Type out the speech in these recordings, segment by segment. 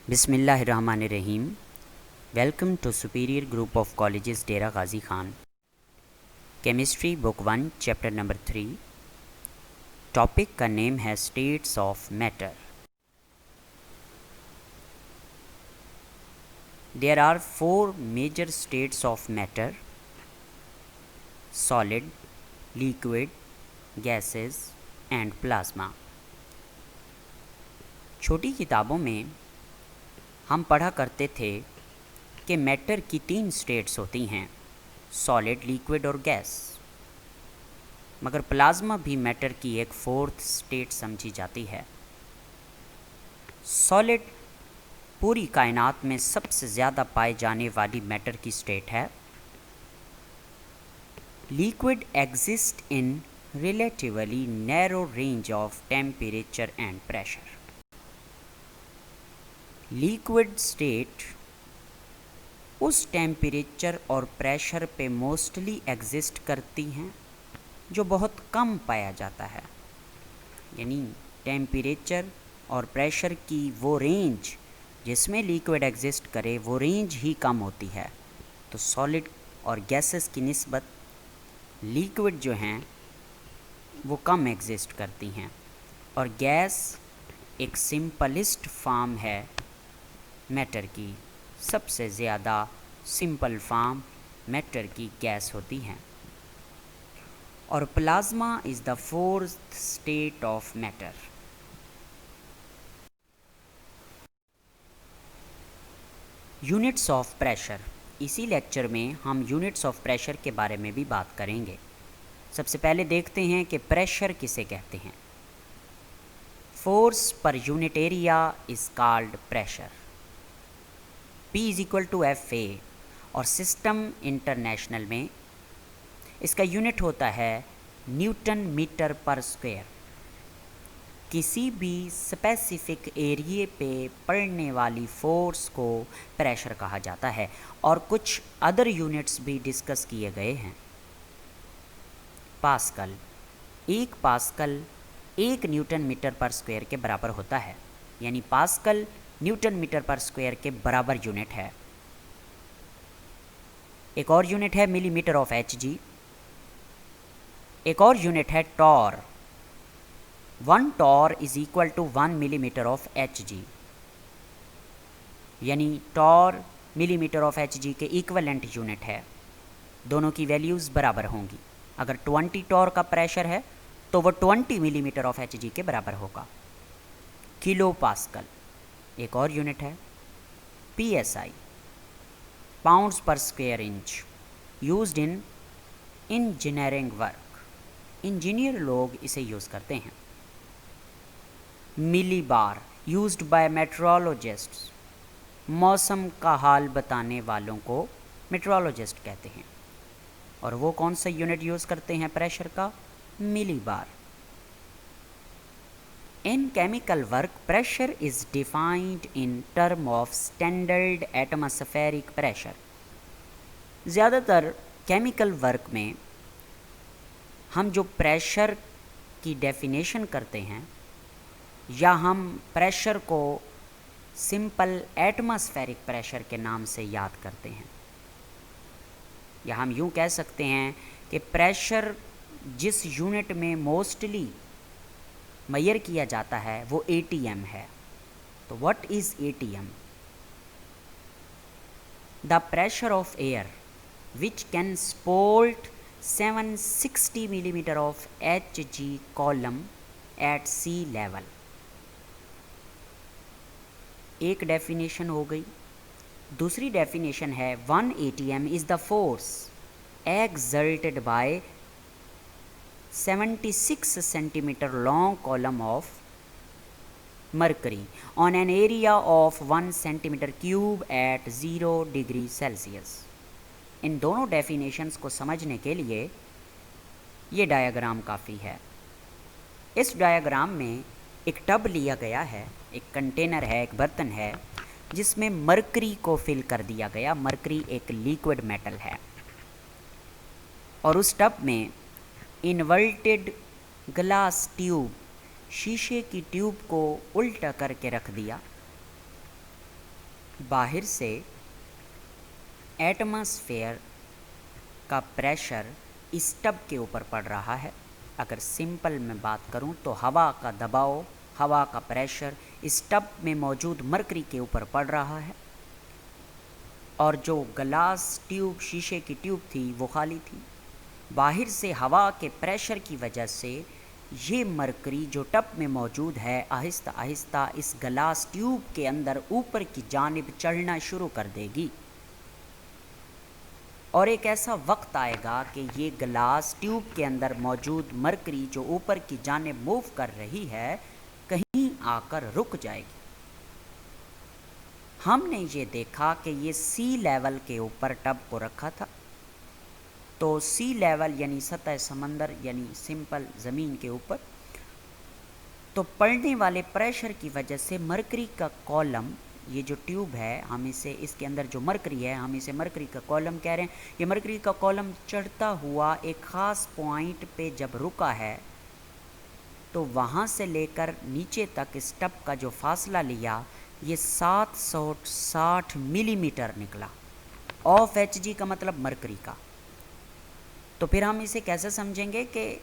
बिस्मिल्लाहिर्रहमानिर्रहीम। Welcome to superior group of colleges Dera Ghazi Khan. Chemistry book 1 chapter number 3। Topic का name है states of matter. There are 4 major states of matter: solid, liquid, gases and plasma. छोटी किताबों में हम पढ़ा करते थे कि मैटर की 3 स्टेट्स होती हैं, सॉलिड, लिक्विड और गैस। मगर प्लाज्मा भी मैटर की एक 4th स्टेट समझी जाती है। सॉलिड पूरी कायनात में सबसे ज़्यादा पाए जाने वाली मैटर की स्टेट है। Liquid exist in relatively narrow range of temperature and pressure. Liquid state उस टेम्परेचर और प्रेशर पे मोस्टली एग्जिस्ट करती हैं जो बहुत कम पाया जाता है, यानी टेम्परेचर और प्रेशर की वो रेंज जिसमें लिक्विड एग्जिस्ट करे वो रेंज ही कम होती है। तो सॉलिड और गैसेस की निस्बत लिक्विड जो हैं वो कम एग्जिस्ट करती हैं, और गैस एक सिंपलिस्ट फॉर्म है मैटर की। सबसे ज़्यादा सिंपल फॉर्म मैटर की गैस होती हैं। और plasma is the 4th state of matter. Units of pressure. इसी लेक्चर में हम यूनिट्स ऑफ प्रेशर के बारे में भी बात करेंगे। सबसे पहले देखते हैं कि प्रेशर किसे कहते हैं। Force per unit area is called pressure. P = FA और सिस्टम इंटरनेशनल में इसका यूनिट होता है न्यूटन मीटर पर स्क्वायर। किसी भी स्पेसिफिक एरिए पे पड़ने वाली फोर्स को प्रेशर कहा जाता है, और कुछ अदर यूनिट्स भी डिस्कस किए गए हैं। Pascal. 1 pascal 1 Newton metre per square के बराबर होता है, यानी pascal Newton metre per square के बराबर यूनिट है। एक और यूनिट है मिलीमीटर ऑफ Hg। एक और यूनिट है torr. 1 torr is equal to 1 millimetre of Hg, यानी टॉर मिलीमीटर ऑफ Hg के इक्वलेंट यूनिट है। दोनों की वैल्यूज़ बराबर होंगी। अगर 20 टॉर का प्रेशर है तो वो 20 मिलीमीटर ऑफ Hg के बराबर होगा। Kilo pascal. एक और यूनिट है PSI, पाउंड्स पर square inch, used in engineering work. Engineer लोग इसे यूज़ करते हैं। मिली बार, यूज्ड बाय मेट्रोलॉजिस्ट्स। मौसम का हाल बताने वालों को मेट्रोलॉजिस्ट कहते हैं। और वो कौन सा यूनिट यूज़ करते हैं प्रेशर का? मिली बार। In chemical work, pressure is defined in term of standard atmospheric pressure. ज़्यादातर केमिकल वर्क में हम जो प्रेशर की डेफिनेशन करते हैं, या हम प्रेशर को सिंपल एटमॉस्फेरिक प्रेशर के नाम से याद करते हैं, या हम यूँ कह सकते हैं कि प्रेशर जिस यूनिट में मोस्टली मेजर किया जाता है वो ATM है। तो what is ATM? The pressure of air which can support 760 millimetre of Hg column at sea level. एक डेफिनेशन हो गई। दूसरी डेफिनेशन है 1 ATM is the force exerted by 76 centimeter long column of mercury on an area of 1 centimeter cube at 0 degree Celsius। इन दोनों definitions को समझने के लिए ये डायग्राम काफ़ी है। इस डायग्राम में एक टब लिया गया है, एक कंटेनर है, एक बर्तन है, जिसमें मरकरी को फिल कर दिया गया। मरकरी एक लिक्विड मेटल है, और उस टब में इन्वर्टेड ग्लास ट्यूब, शीशे की ट्यूब को उल्टा करके रख दिया। बाहर से एटमॉस्फेयर का प्रेशर इस टब के ऊपर पड़ रहा है। अगर सिंपल में बात करूं तो हवा का दबाव, हवा का प्रेशर इस टब में मौजूद मरकरी के ऊपर पड़ रहा है, और जो ग्लास ट्यूब, शीशे की ट्यूब थी, वो खाली थी। बाहर से हवा के प्रेशर की वजह से ये मरकरी जो टब में मौजूद है आहिस्ता आहिस्ता इस ग्लास ट्यूब के अंदर ऊपर की जानिब चढ़ना शुरू कर देगी, और एक ऐसा वक्त आएगा कि ये ग्लास ट्यूब के अंदर मौजूद मरकरी जो ऊपर की जानिब मूव कर रही है, कहीं आकर रुक जाएगी। हमने ये देखा कि ये सी लेवल के ऊपर टब को रखा था, तो सी लेवल यानी सतह समंदर यानी सिंपल ज़मीन के ऊपर, तो पड़ने वाले प्रेशर की वजह से मरकरी का कॉलम, ये जो ट्यूब है, हम इसे, इसके अंदर जो मरकरी है, हम इसे मरकरी का कॉलम कह रहे हैं। ये मरकरी का कॉलम चढ़ता हुआ एक ख़ास पॉइंट पे जब रुका है, तो वहाँ से लेकर नीचे तक इस टब का जो फासला लिया, ये 760 मिलीमीटर निकला। ऑफ Hg का मतलब मरकरी का। तो फिर हम इसे कैसे समझेंगे कि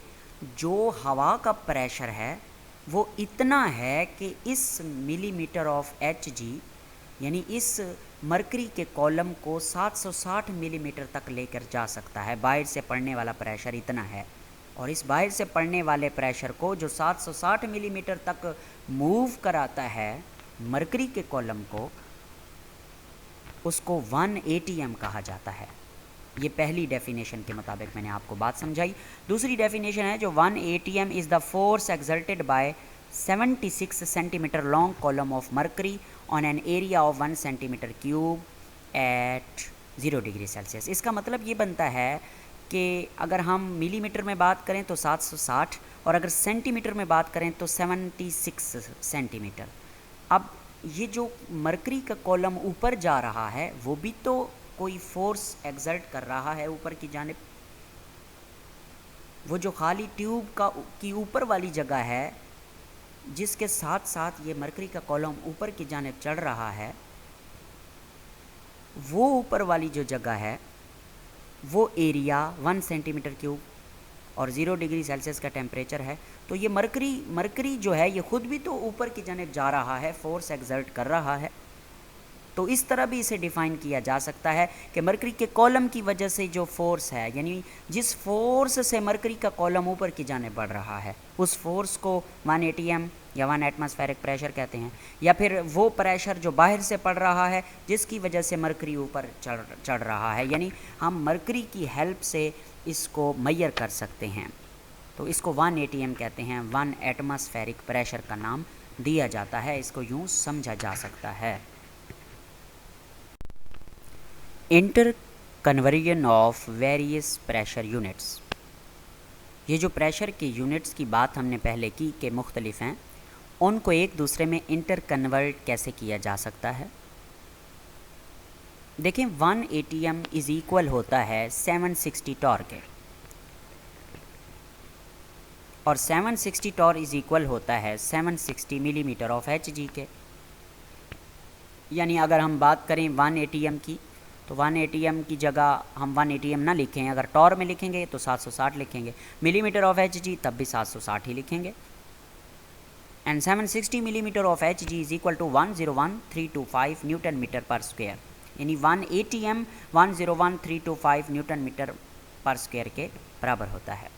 जो हवा का प्रेशर है वो इतना है कि इस मिलीमीटर ऑफ Hg यानी इस मरकरी के कॉलम को 760 मिलीमीटर तक लेकर जा सकता है। बाहर से पड़ने वाला प्रेशर इतना है, और इस बाहर से पड़ने वाले प्रेशर को जो 760 मिलीमीटर तक मूव कराता है मरकरी के कॉलम को, उसको 1 ATM कहा जाता है। ये पहली डेफिनेशन के मुताबिक मैंने आपको बात समझाई। दूसरी डेफिनेशन है जो 1 ATM is the force exerted by 76 centimetre long column of mercury on an area of 1 centimetre cube at 0 degree Celsius. इसका मतलब ये बनता है कि अगर हम मिलीमीटर में बात करें तो 760, और अगर सेंटीमीटर में बात करें तो 76 सेंटीमीटर। अब ये जो मरकरी का कॉलम ऊपर जा रहा है वो भी तो कोई फोर्स एक्सर्ट कर रहा है ऊपर की जानिब। वो जो खाली ट्यूब की ऊपर वाली जगह है, जिसके साथ साथ ये मरकरी का कॉलम ऊपर की जानिब चढ़ रहा है, वो ऊपर वाली जो जगह है वो एरिया 1 सेंटीमीटर क्यूब और 0 डिग्री सेल्सियस का टेम्परेचर है। तो ये मरकरी जो है ये ख़ुद भी तो ऊपर की जानिब जा रहा है, फोर्स एक्सर्ट कर रहा है। तो इस तरह भी इसे डिफ़ाइन किया जा सकता है कि मरकरी के कॉलम की वजह से जो फोर्स है, यानी जिस फोर्स से मरकरी का कॉलम ऊपर की जानिब बढ़ रहा है, उस फोर्स को 1 ATM या 1 एटमॉस्फेरिक प्रेशर कहते हैं। या फिर वो प्रेशर जो बाहर से पड़ रहा है जिसकी वजह से मरकरी ऊपर चढ़ रहा है, यानी हम मरकरी की हेल्प से इसको मैयर कर सकते हैं। तो इसको 1 ATM कहते हैं, 1 एटमॉस्फेरिक प्रेशर का नाम दिया जाता है। इसको यूँ समझा जा सकता है। Inter conversion of various pressure units. ये जो प्रेशर के यूनिट्स की बात हमने पहले की कि मुख्तलिफ हैं, उनको एक दूसरे में इंटर कन्वर्ट कैसे किया जा सकता है। देखें, 1 ATM इज़ इक्वल होता है 760 टॉर्क के, और 760 टॉर्क इज़ इक्वल होता है 760 मिलीमीटर ऑफ Hg के। यानी अगर हम बात करें 1 ATM की, तो 1 ATM की जगह हम 1 ATM ना लिखें, अगर टॉर में लिखेंगे तो 760 लिखेंगे, मिलीमीटर ऑफ Hg तब भी 760 ही लिखेंगे। And 760 millimetre of Hg is equal to 101325 newton metre per square, यानी 1 ATM 101325 newton metre per square के बराबर होता है।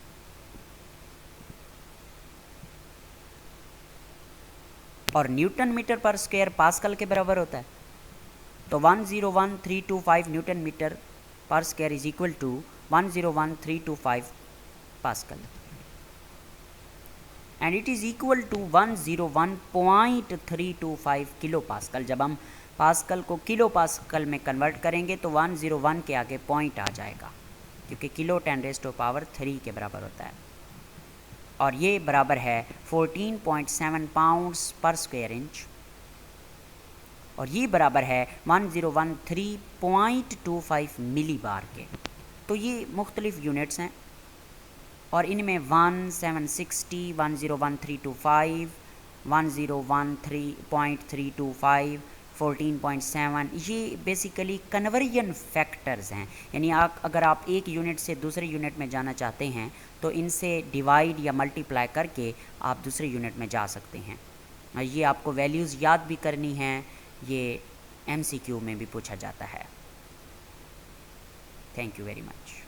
और newton metre per square pascal के बराबर होता है। तो 101325 newton metre per square is equal to 101325 pascal, and it is equal to 101.325 kilo pascal. जब हम पास्कल को किलो पास्कल में कन्वर्ट करेंगे तो 101 के आगे पॉइंट आ जाएगा, क्योंकि किलो 10⁻³ के बराबर होता है, और ये बराबर है 14.7 पाउंड्स पर स्क्वायर इंच, और ये बराबर है 1013.25 मिली बार के। तो ये मुख्तलिफ यूनिट्स हैं, और इनमें 1, 760, 101325, 1013.325, 14.7, ये बेसिकली कन्वर्जन फैक्टर्स हैं। यानी अगर आप एक यूनिट से दूसरे यूनिट में जाना चाहते हैं तो इनसे डिवाइड या मल्टीप्लाई करके आप दूसरे यूनिट में जा सकते हैं। ये आपको वैल्यूज़ याद भी करनी हैं, ये MCQ में भी पूछा जाता है। Thank you very much.